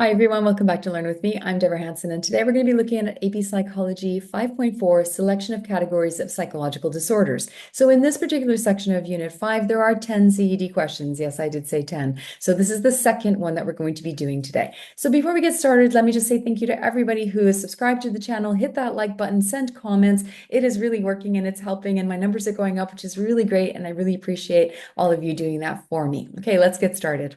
Hi everyone, welcome back to Learn With Me. I'm Deborah Hanson, and today we're going to be looking at AP Psychology 5.4, Selection of Categories of Psychological Disorders. So in this particular section of Unit 5, there are 10 CED questions. Yes, I did say 10. So this is the second one that we're going to be doing today. So before we get started, let me just say thank you to everybody who is subscribed to the channel. Hit that like button, send comments. It is really working and it's helping, and my numbers are going up, which is really great, and I really appreciate all of you doing that for me. Okay, let's get started.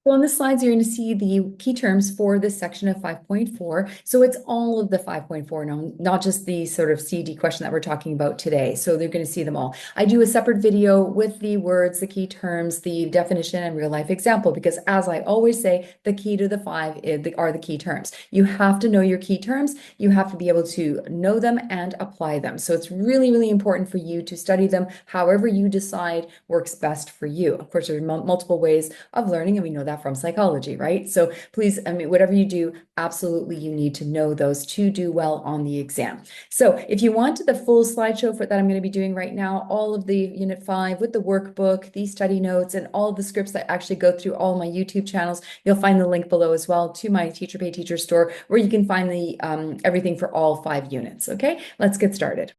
Well, on the slides, you're going to see the key terms for this section of 5.4. So it's all of the 5.4, not just the sort of CED question that we're talking about today. So they're going to see them all. I do a separate video with the words, the key terms, the definition, and real life example, because as I always say, the key to the five are the key terms. You have to know your key terms. You have to be able to know them and apply them. So it's really, really important for you to study them however you decide works best for you. Of course, there are multiple ways of learning, and we know that from psychology, right? So please, whatever you do, absolutely you need to know those to do well on the exam. So if you want the full slideshow for that I'm going to be doing right now, all of the Unit 5 with the workbook, the study notes, and all of the scripts that actually go through all my YouTube channels, you'll find the link below as well to my Teacher Pay Teacher store, where you can find the everything for all 5 units. Okay, let's get started.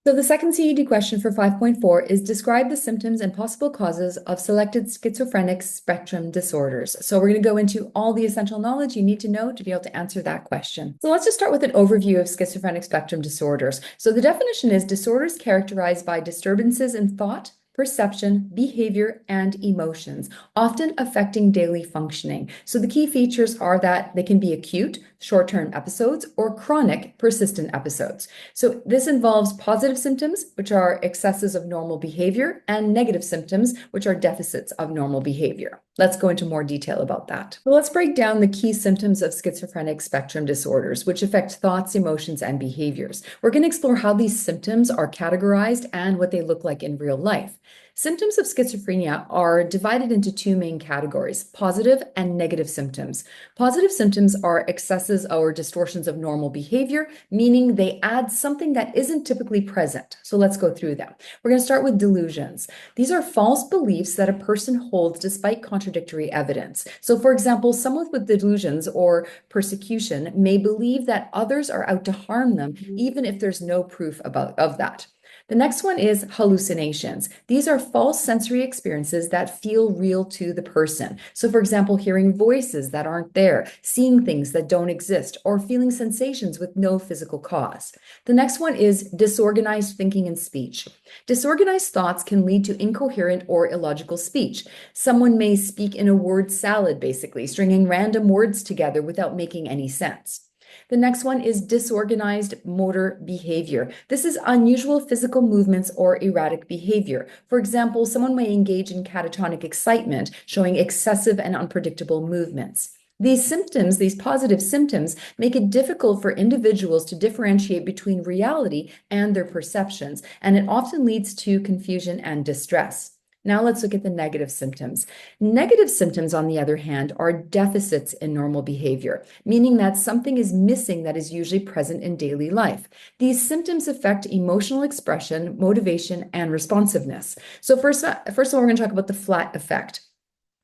So the second CED question for 5.4 is describe the symptoms and possible causes of selected schizophrenic spectrum disorders. So we're going to go into all the essential knowledge you need to know to be able to answer that question. So let's just start with an overview of schizophrenic spectrum disorders. So the definition is disorders characterized by disturbances in thought, perception, behavior, and emotions, often affecting daily functioning. So the key features are that they can be acute, short-term episodes, or chronic, persistent episodes. So this involves positive symptoms, which are excesses of normal behavior, and negative symptoms, which are deficits of normal behavior. Let's go into more detail about that. Well, let's break down the key symptoms of schizophrenic spectrum disorders, which affect thoughts, emotions, and behaviors. We're going to explore how these symptoms are categorized and what they look like in real life. Symptoms of schizophrenia are divided into two main categories, positive and negative symptoms. Positive symptoms are excesses or distortions of normal behavior, meaning they add something that isn't typically present. So let's go through them. We're going to start with delusions. These are false beliefs that a person holds despite contradictory evidence. So for example, someone with delusions or persecution may believe that others are out to harm them, even if there's no proof of that. The next one is hallucinations. These are false sensory experiences that feel real to the person. So for example, hearing voices that aren't there, seeing things that don't exist, or feeling sensations with no physical cause. The next one is disorganized thinking and speech. Disorganized thoughts can lead to incoherent or illogical speech. Someone may speak in a word salad, basically, stringing random words together without making any sense. The next one is disorganized motor behavior. This is unusual physical movements or erratic behavior. For example, someone may engage in catatonic excitement, showing excessive and unpredictable movements. These symptoms, these positive symptoms, make it difficult for individuals to differentiate between reality and their perceptions, and it often leads to confusion and distress. Now let's look at the negative symptoms. Negative symptoms, on the other hand, are deficits in normal behavior, meaning that something is missing that is usually present in daily life. These symptoms affect emotional expression, motivation, and responsiveness. So first of all, we're going to talk about the flat effect.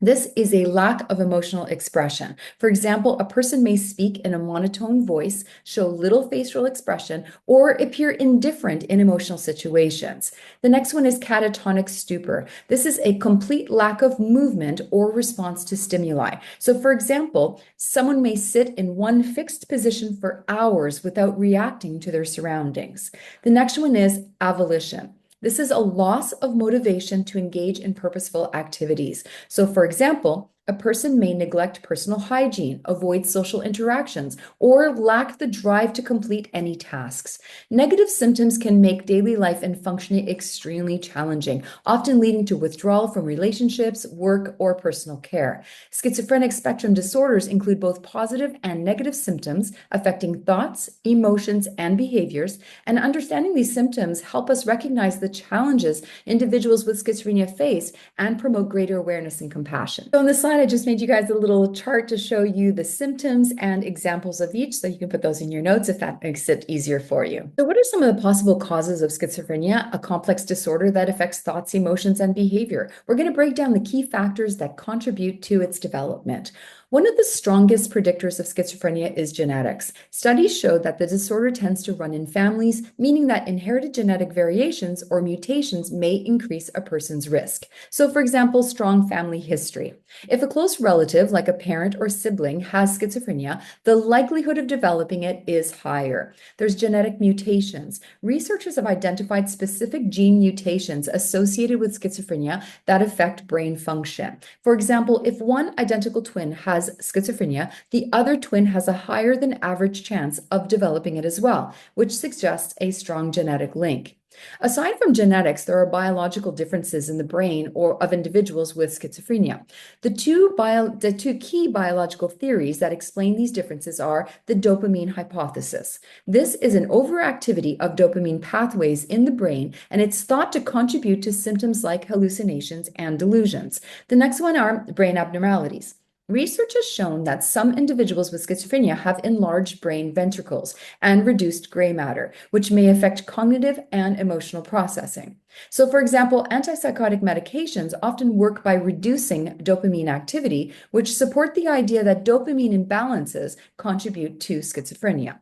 This is a lack of emotional expression. For example, a person may speak in a monotone voice, show little facial expression, or appear indifferent in emotional situations. The next one is catatonic stupor. This is a complete lack of movement or response to stimuli. So for example, someone may sit in one fixed position for hours without reacting to their surroundings. The next one is avolition. This is a loss of motivation to engage in purposeful activities. So, for example, a person may neglect personal hygiene, avoid social interactions, or lack the drive to complete any tasks. Negative symptoms can make daily life and functioning extremely challenging, often leading to withdrawal from relationships, work, or personal care. Schizophrenic spectrum disorders include both positive and negative symptoms affecting thoughts, emotions, and behaviors, and understanding these symptoms help us recognize the challenges individuals with schizophrenia face and promote greater awareness and compassion. So on this slide, that, I just made you guys a little chart to show you the symptoms and examples of each, so you can put those in your notes if that makes it easier for you. So what are some of the possible causes of schizophrenia, a complex disorder that affects thoughts, emotions, and behavior? We're going to break down the key factors that contribute to its development. One of the strongest predictors of schizophrenia is genetics. Studies show that the disorder tends to run in families, meaning that inherited genetic variations or mutations may increase a person's risk. So, for example, strong family history. If a close relative, like a parent or sibling, has schizophrenia, the likelihood of developing it is higher. There's genetic mutations. Researchers have identified specific gene mutations associated with schizophrenia that affect brain function. For example, if one identical twin has schizophrenia, the other twin has a higher than average chance of developing it as well, which suggests a strong genetic link. Aside from genetics, there are biological differences in the brain or of individuals with schizophrenia. The two key biological theories that explain these differences are the dopamine hypothesis. This is an overactivity of dopamine pathways in the brain, and it's thought to contribute to symptoms like hallucinations and delusions. The next one are brain abnormalities. Research has shown that some individuals with schizophrenia have enlarged brain ventricles and reduced gray matter, which may affect cognitive and emotional processing. So, for example, antipsychotic medications often work by reducing dopamine activity, which support the idea that dopamine imbalances contribute to schizophrenia.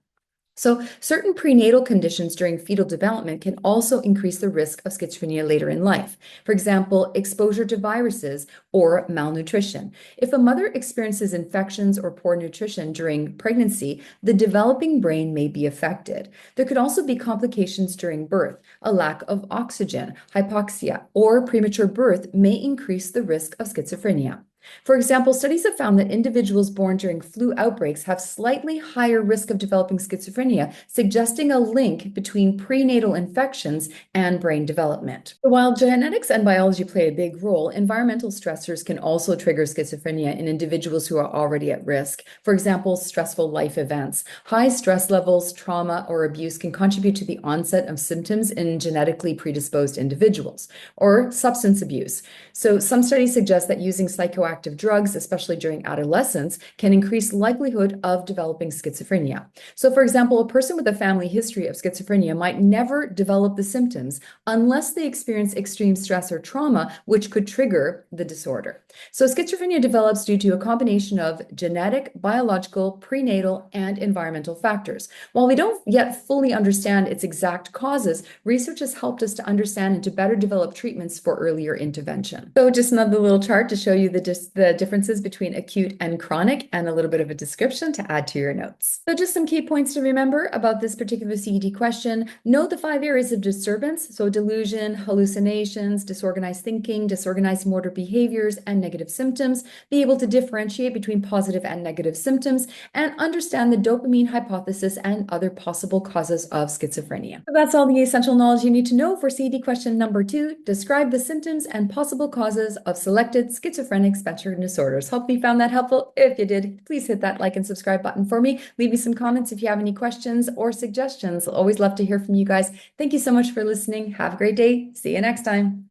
So, certain prenatal conditions during fetal development can also increase the risk of schizophrenia later in life. For example, exposure to viruses or malnutrition. If a mother experiences infections or poor nutrition during pregnancy, the developing brain may be affected. There could also be complications during birth. A lack of oxygen, hypoxia, or premature birth may increase the risk of schizophrenia. For example, studies have found that individuals born during flu outbreaks have slightly higher risk of developing schizophrenia, suggesting a link between prenatal infections and brain development. While genetics and biology play a big role, environmental stressors can also trigger schizophrenia in individuals who are already at risk. For example, stressful life events. High stress levels, trauma, or abuse can contribute to the onset of symptoms in genetically predisposed individuals. Or substance abuse. So some studies suggest that using psychoactive drugs, especially during adolescence, can increase likelihood of developing schizophrenia. So, for example, a person with a family history of schizophrenia might never develop the symptoms unless they experience extreme stress or trauma, which could trigger the disorder. So, schizophrenia develops due to a combination of genetic, biological, prenatal, and environmental factors. While we don't yet fully understand its exact causes, research has helped us to understand and to better develop treatments for earlier intervention. So, just another little chart to show you the differences between acute and chronic, and a little bit of a description to add to your notes. So just some key points to remember about this particular CED question. Know the 5 areas of disturbance, so delusion, hallucinations, disorganized thinking, disorganized motor behaviors, and negative symptoms. Be able to differentiate between positive and negative symptoms, and understand the dopamine hypothesis and other possible causes of schizophrenia. So that's all the essential knowledge you need to know for CED question number 2. Describe the symptoms and possible causes of selected schizophrenic spectrum disorders. Hope you found that helpful. If you did, please hit that like and subscribe button for me. Leave me some comments if you have any questions or suggestions. I'll always love to hear from you guys. Thank you so much for listening. Have a great day. See you next time.